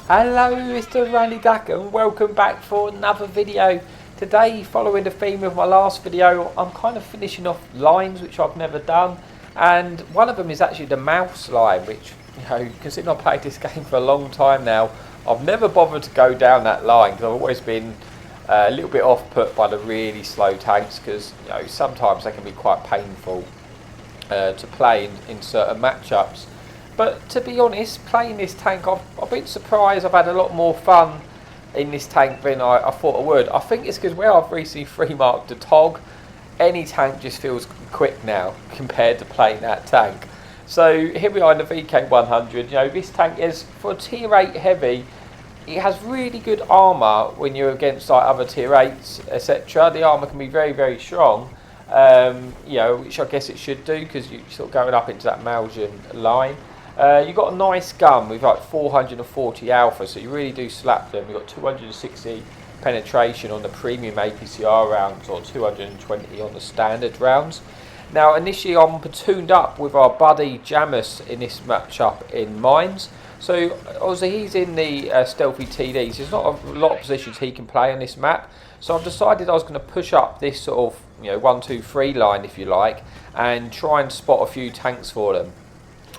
Hello, Mr. Randy Duck, and welcome back for another video. Today, following the theme of my last video, I'm kind of finishing off lines which I've never done, and one of them is actually the mouse line, which, you know, considering I've played this game for a long time now, I've never bothered to go down that line because I've always been a little bit off put by the really slow tanks, because, you know, sometimes they can be quite painful to play in certain matchups. But to be honest, playing this tank, I've been surprised. I've had a lot more fun in this tank than I thought I would. I think it's because where I've recently free marked the TOG, any tank just feels quick now compared to playing that tank. So here we are in the VK100. You know, this tank is, for tier 8 heavy, it has really good armour when you're against like other tier 8s, etc. The armour can be very, very strong. You know, which I guess it should do because you're sort of going up into that Maljan line. You've got a nice gun with like 440 alpha, so you really do slap them. You've got 260 penetration on the premium APCR rounds, or 220 on the standard rounds. Now initially I'm platooned up with our buddy Jamus in this matchup in mines. So obviously he's in the stealthy TDs. There's not a lot of positions he can play on this map. So I've decided I was going to push up this sort of, you know, 1-2-3 line, if you like, and try and spot a few tanks for them.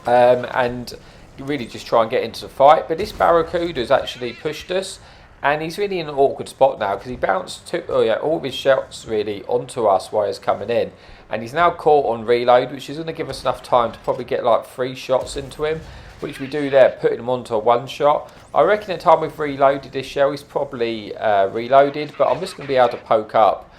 And really just try and get into the fight. But this Barracuda's actually pushed us, and he's really in an awkward spot now because he bounced all of his shots really onto us while he's coming in, and he's now caught on reload, which is going to give us enough time to probably get like 3 shots into him, which we do there, putting him onto a 1 shot. I reckon the time we've reloaded this shell, he's probably reloaded, but I'm just going to be able to poke up,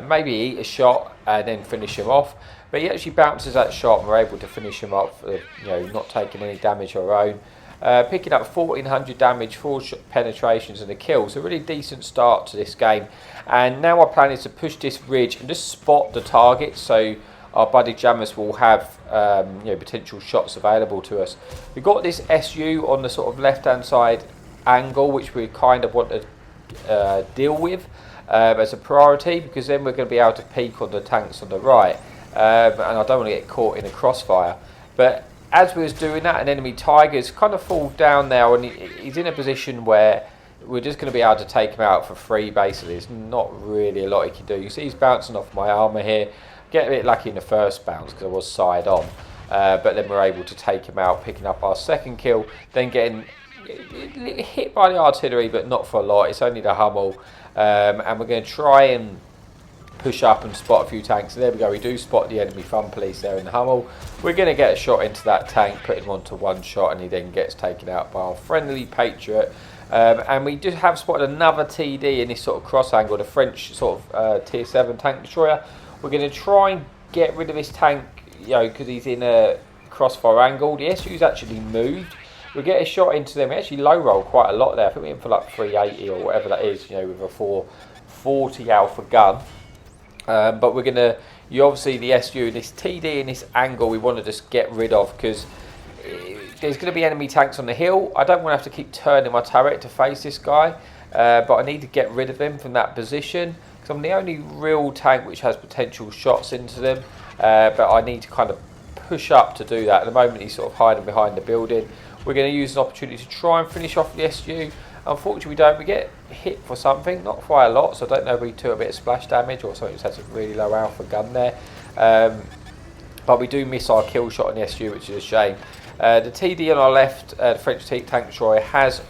maybe eat a shot and then finish him off. But he actually bounces that shot and we're able to finish him off, you know, not taking any damage of our own. Picking up 1400 damage, 4 penetrations and a kill. So a really decent start to this game. And now our plan is to push this ridge and just spot the target, so our buddy Jammers will have you know, potential shots available to us. We've got this SU on the sort of left hand side angle, which we kind of want to deal with as a priority, because then we're going to be able to peek on the tanks on the right. And I don't want to get caught in a crossfire. But as we was doing that, an enemy Tiger's kind of falls down now, and he's in a position where we're just going to be able to take him out for free, basically. There's not really a lot he can do. You see he's bouncing off my armour here. Get a bit lucky in the first bounce because I was side on. But then we're able to take him out, picking up our second kill, then getting hit by the artillery, but not for a lot. It's only the Hummel. And we're going to try and push up and spot a few tanks. And there we go, we do spot the enemy fun police there in the Hummel. We're going to get a shot into that tank, put him onto 1 shot, and he then gets taken out by our friendly Patriot. And we just have spotted another TD in this sort of cross angle, the French sort of tier 7 tank destroyer. We're going to try and get rid of this tank, you know, because he's in a crossfire angle. The SU's actually moved. We get a shot into them. We actually low roll quite a lot there. I think we're in for like 380 or whatever that is, you know, with a 440 alpha gun. But we're going to, obviously the SU, this TD in this angle we want to just get rid of, because there's going to be enemy tanks on the hill. I don't want to have to keep turning my turret to face this guy, but I need to get rid of him from that position, because I'm the only real tank which has potential shots into them, but I need to kind of push up to do that. At the moment he's sort of hiding behind the building. We're going to use an opportunity to try and finish off the SU. Unfortunately we don't. We get hit for something, not quite a lot, so I don't know if we took a bit of splash damage or something that's had a really low alpha gun there. But we do miss our kill shot on the SU, which is a shame. The TD on our left, the French tank destroyer, has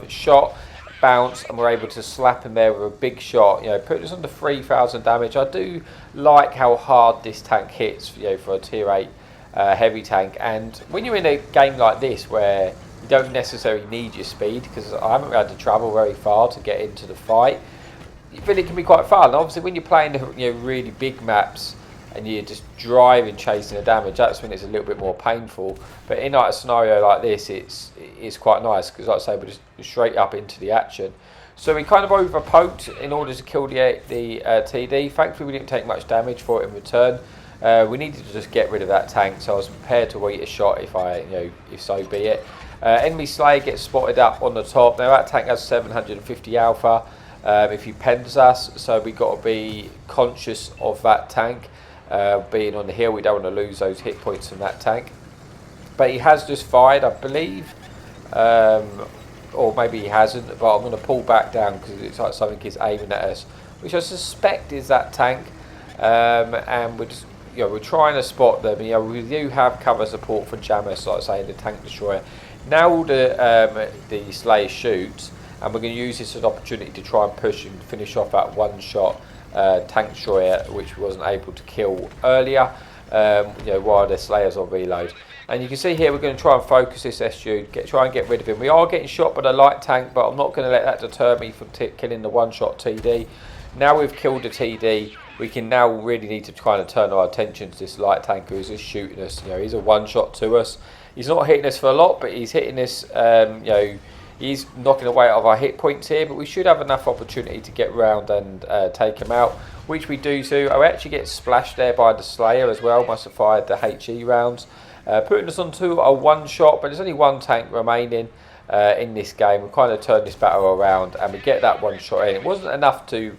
shot, bounce, and we're able to slap him there with a big shot, you know, putting us under 3000 damage. I do like how hard this tank hits, you know, for a tier 8 heavy tank. And when you're in a game like this where you don't necessarily need your speed, because I haven't had to travel very far to get into the fight, but it can be quite fun. Obviously when you're playing, you know, really big maps and you're just driving, chasing the damage, that's when it's a little bit more painful. But in like a scenario like this, it's quite nice, because like I say, we're just straight up into the action. So we kind of over poked in order to kill the TD. Thankfully we didn't take much damage for it in return. We needed to just get rid of that tank, so I was prepared to eat a shot if so be it. Enemy Slayer gets spotted up on the top. Now that tank has 750 alpha if he pens us, so we've got to be conscious of that tank being on the hill. We don't want to lose those hit points from that tank. But he has just fired, I believe, or maybe he hasn't, but I'm going to pull back down because it's like something is aiming at us, which I suspect is that tank. And we're just, we're trying to spot them. We do have cover support for jammers, like I say, in the tank destroyer. Now the Slayer shoots, and we're going to use this as an opportunity to try and push and finish off that one-shot tank destroyer, which we wasn't able to kill earlier. While the Slayer's on reload. And you can see here we're going to try and focus this SU, try and get rid of him. We are getting shot by the light tank, but I'm not going to let that deter me from killing the one-shot TD. Now we've killed the TD, we can now really need to kind of turn our attention to this light tank who is just shooting us. He's a one-shot to us. He's not hitting us for a lot, but he's hitting us, he's knocking away out of our hit points here, but we should have enough opportunity to get round and take him out, which we do so. I actually get splashed there by the Slayer as well, must have fired the HE rounds, putting us onto a one-shot, but there's only one tank remaining in this game. We kind of turned this battle around and we get that one shot in. It wasn't enough to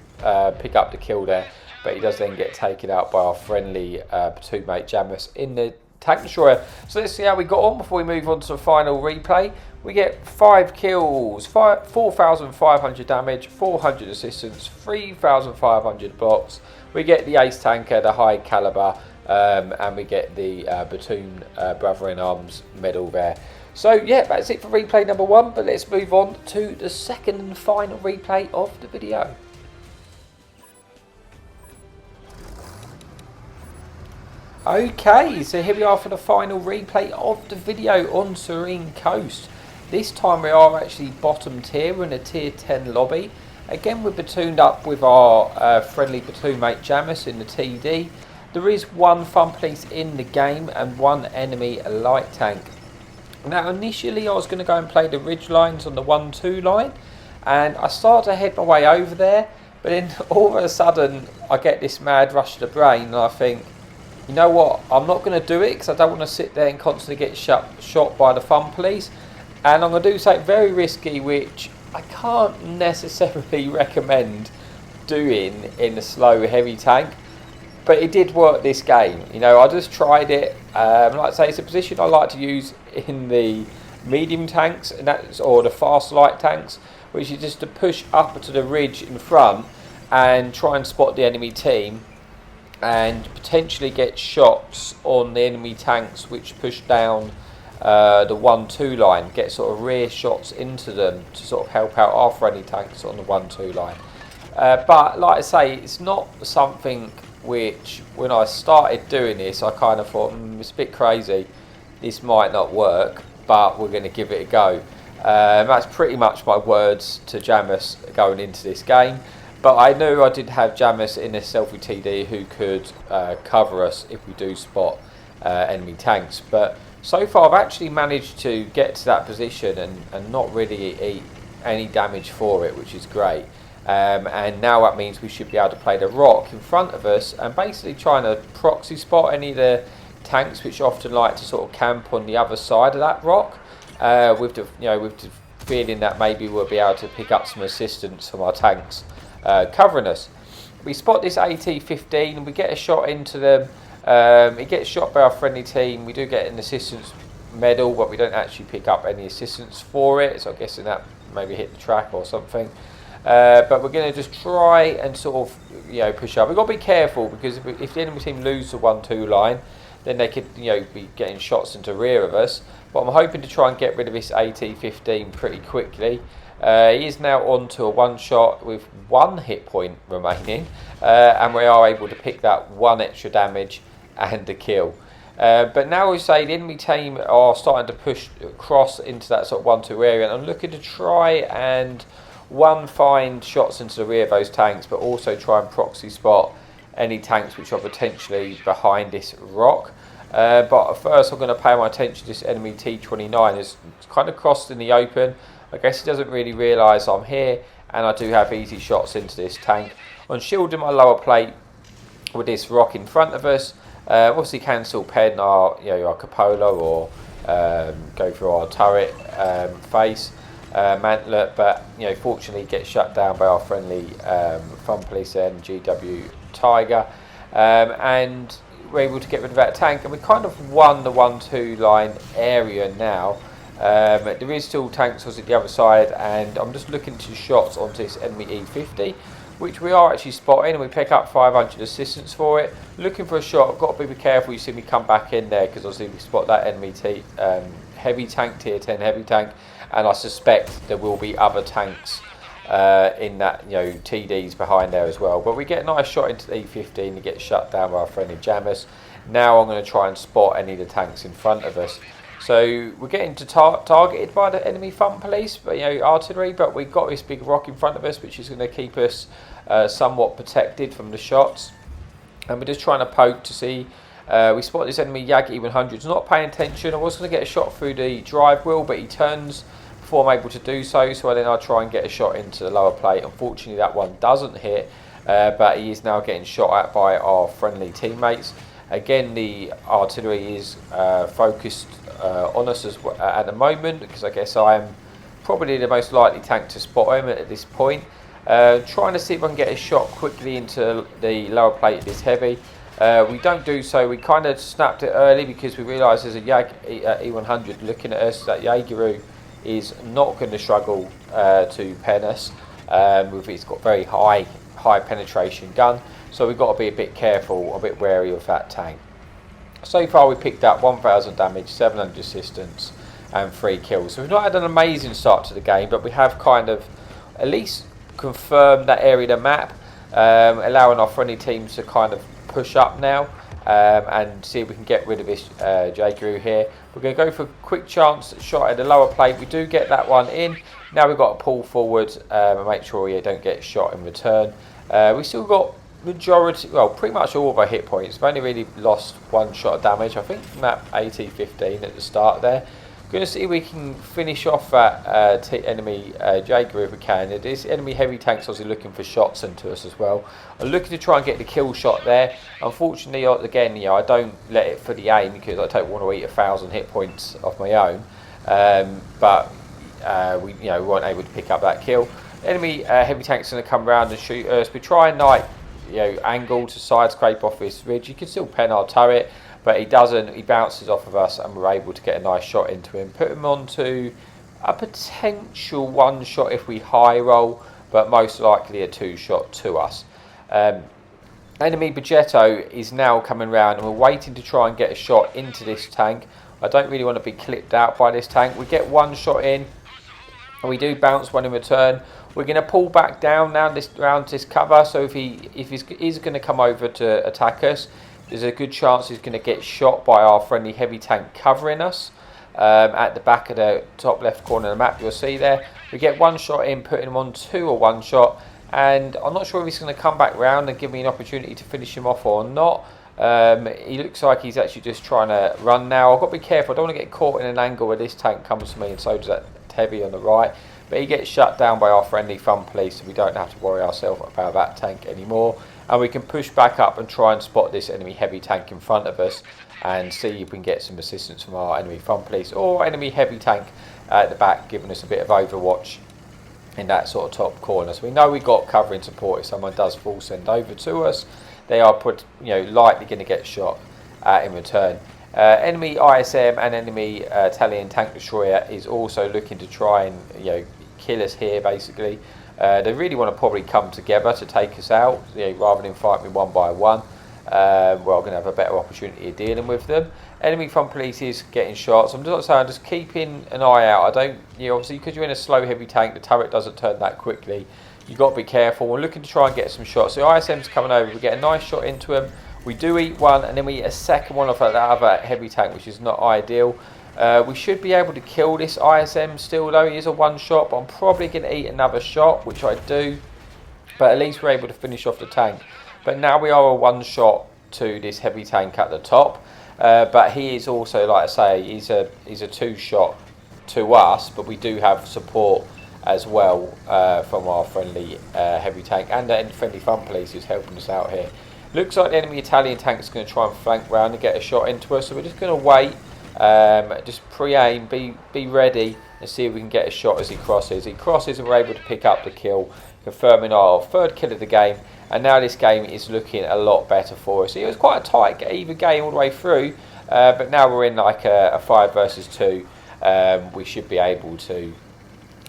pick up the kill there, but he does then get taken out by our friendly platoon mate Jamus in the tank destroyer. So let's see how we got on before we move on to the final replay. We get 5 kills, 4,500 damage, 400 assistance, 3,500 blocks. We get the ace tanker, the high caliber, and we get the platoon brother in arms medal there. So yeah, that's it for replay number 1, but let's move on to the second and final replay of the video. Okay, so here we are for the final replay of the video on Serene Coast. This time we are actually bottom tier, we're in a tier 10 lobby. Again, we're platooned up with our friendly platoon mate Jamus in the TD. There is one fun police in the game and one enemy light tank. Now initially I was going to go and play the ridge lines on the 1-2 line, and I started to head my way over there, but then all of a sudden I get this mad rush to the brain and I think, you know what, I'm not going to do it because I don't want to sit there and constantly get shot by the fun police. And I'm going to do something very risky, which I can't necessarily recommend doing in a slow, heavy tank. But it did work this game. I just tried it. Like I say, it's a position I like to use in the medium tanks, and or the fast light tanks, which is just to push up to the ridge in front and try and spot the enemy team and potentially get shots on the enemy tanks which push down the 1-2 line, get sort of rear shots into them to sort of help out our friendly tanks on the 1-2 line. But like I say, it's not something which, when I started doing this, I kind of thought, it's a bit crazy, this might not work, but we're going to give it a go. That's pretty much my words to Jamus going into this game. But I knew I did have Jamus in a selfie TD who could cover us if we do spot enemy tanks. But so far I've actually managed to get to that position and not really eat any damage for it, which is great. And now that means we should be able to play the rock in front of us and basically trying to proxy spot any of the tanks which often like to sort of camp on the other side of that rock, with the feeling that maybe we'll be able to pick up some assistance from our tanks covering us. We spot this AT-15 and we get a shot into them. It gets shot by our friendly team. We do get an assistance medal, but we don't actually pick up any assistance for it, so I'm guessing that maybe hit the track or something. But we're going to just try and sort of push up. We've got to be careful because if the enemy team lose the 1-2 line, then they could be getting shots into rear of us. But I'm hoping to try and get rid of this AT-15 pretty quickly. He is now on to a one shot with 1 hit point remaining, and we are able to pick that 1 extra damage and a kill. But now we say the enemy team are starting to push across into that sort of 1-2 area, and I'm looking to try and find shots into the rear of those tanks, but also try and proxy spot any tanks which are potentially behind this rock. But first I'm going to pay my attention to this enemy T-29. It's kind of crossed in the open. I guess he doesn't really realise I'm here, and I do have easy shots into this tank. I'm shielding my lower plate with this rock in front of us. Obviously can still pen our cupola or go through our turret face mantlet, but fortunately get shut down by our friendly fun police and GW Tiger, and we're able to get rid of that tank, and we kind of won the 1-2 line area now. There is still tanks on the other side, and I'm just looking to shots onto this enemy E50, which we are actually spotting, and we pick up 500 assistance for it. Looking for a shot. I've got to be careful. You see me come back in there because obviously we spot that enemy heavy tank, tier 10 heavy tank, and I suspect there will be other tanks in that, TDs behind there as well. But we get a nice shot into the E50 and it gets shut down by our friendly jammers. Now I'm going to try and spot any of the tanks in front of us. So we're getting targeted by the enemy front police, but artillery. But we've got this big rock in front of us, which is going to keep us somewhat protected from the shots. And we're just trying to poke to see. We spot this enemy Yagi 100's not paying attention. I was going to get a shot through the drive wheel, but he turns before I'm able to do so. So then I try and get a shot into the lower plate. Unfortunately, that one doesn't hit, but he is now getting shot at by our friendly teammates. Again, the artillery is focused on us at the moment, because I guess I am probably the most likely tank to spot him at this point. Trying to see if I can get a shot quickly into the lower plate of this heavy. We don't do so. We kind of snapped it early because we realised there's a E100 looking at us. That Jaegeru is not going to struggle to pen us. It's got very high penetration gun. So we've got to be a bit careful, a bit wary of that tank. So far we picked up 1000 damage, 700 assistance and 3 kills. So we've not had an amazing start to the game, but we have kind of at least confirmed that area of the map, allowing our friendly teams to kind of push up now and see if we can get rid of this Jaegeru here. We're going to go for a quick chance shot at the lower plate. We do get that one in. Now we've got to pull forward and make sure we don't get shot in return. We still got pretty much all of our hit points. We've only really lost 1 shot of damage, I think, from that AT-15 at the start there. Going to see if we can finish off that enemy Jaegeru if we can. It is enemy heavy tanks obviously looking for shots into us as well. I'm looking to try and get the kill shot there. Unfortunately, again, I don't let it for the aim because I don't want to eat 1,000 hit points of my own. But we weren't able to pick up that kill. Enemy heavy tanks going to come around and shoot us. We try and angle to side scrape off this ridge. You can still pen our turret, but he doesn't. He bounces off of us, and we're able to get a nice shot into him. Put him onto a potential 1 shot if we high roll, but most likely a 2 shot to us. Enemy Bajetto is now coming round, and we're waiting to try and get a shot into this tank. I don't really want to be clipped out by this tank. We get 1 shot in, and we do bounce 1 in return. We're going to pull back down now around this cover, so if he's going to come over to attack us, there's a good chance he's going to get shot by our friendly heavy tank covering us at the back of the top left corner of the map. You'll see there. We get 1 shot in, putting him on 2 or 1 shot, and I'm not sure if he's going to come back round and give me an opportunity to finish him off or not. He looks like he's actually just trying to run now. I've got to be careful. I don't want to get caught in an angle where this tank comes to me, and so does that heavy on the right. But he gets shut down by our friendly front police, so we don't have to worry ourselves about that tank anymore. And we can push back up and try and spot this enemy heavy tank in front of us and see if we can get some assistance from our enemy front police or enemy heavy tank at the back, giving us a bit of overwatch in that sort of top corner. So we know we've got covering support. If someone does full send over to us, they are likely going to get shot in return. Enemy ISM and enemy Italian tank destroyer is also looking to try and kill us here basically. They really want to probably come together to take us out, rather than fight me 1 by 1. We're going to have a better opportunity of dealing with them. Enemy front police is getting shots. I'm just keeping an eye out. I don't, obviously because you're in a slow heavy tank, the turret doesn't turn that quickly. You've got to be careful. We're looking to try and get some shots. So ISM's coming over. We get a nice shot into him. We do eat 1, and then we eat a second one off that other heavy tank, which is not ideal. We should be able to kill this ISM still though. He is a 1 shot, but I'm probably going to eat another shot, which I do. But at least we're able to finish off the tank. But now we are a 1 shot to this heavy tank at the top. But he is also, like I say, he's a 2 shot to us. But we do have support as well from our friendly heavy tank, and the friendly front police is helping us out here. Looks like the enemy Italian tank is going to try and flank round and get a shot into us. So we're just going to wait. Just pre-aim, be ready and see if we can get a shot as he crosses. He crosses and we're able to pick up the kill, confirming our 3rd kill of the game. And now this game is looking a lot better for us. It was quite a tight, even game all the way through, but now we're in like a 5 versus 2. we should be able to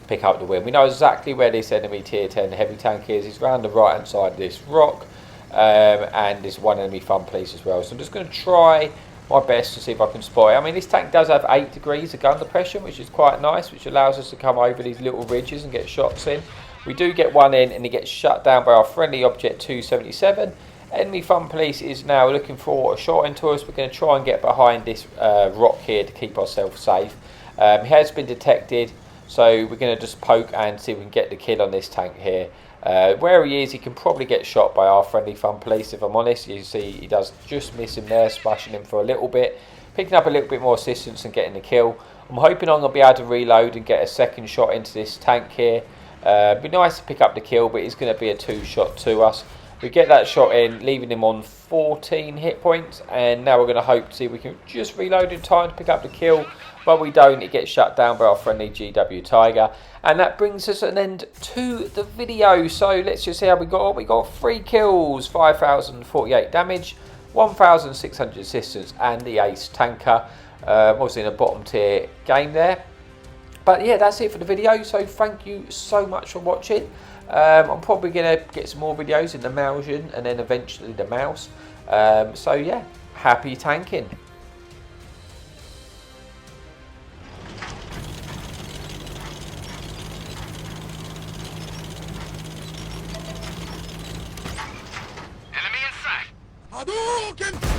pick up the win. We know exactly where this enemy tier 10 heavy tank is. It's around the right hand side of this rock, and there's one enemy fun police as well. So I'm just going to try my best to see if I can spot it. I mean, this tank does have 8 degrees of gun depression, which is quite nice, which allows us to come over these little ridges and get shots in. We do get one in, and it gets shut down by our friendly object 277. Enemy fun police is now looking for a shot into us. We're going to try and get behind this rock here to keep ourselves safe. He has been detected, so we're going to just poke and see if we can get the kill on this tank here. Where he is, he can probably get shot by our friendly fun police, if I'm honest. You see he does just miss him there, splashing him for a little bit, picking up a little bit more assistance and getting the kill. I'm hoping I'm going to be able to reload and get a second shot into this tank here. It'd be nice to pick up the kill, but it's going to be a 2-shot to us. We get that shot in, leaving him on 14 hit points, and now we're going to hope to see if we can just reload in time to pick up the kill. But we don't, it gets shut down by our friendly GW Tiger. And that brings us an end to the video. So let's just see how we got. We got 3 kills, 5,048 damage, 1,600 assistance, and the ace tanker. Obviously in a bottom tier game there. But yeah, that's it for the video. So thank you so much for watching. I'm probably going to get some more videos in the Mausian and then eventually the mouse. So yeah, happy tanking. Hadouken!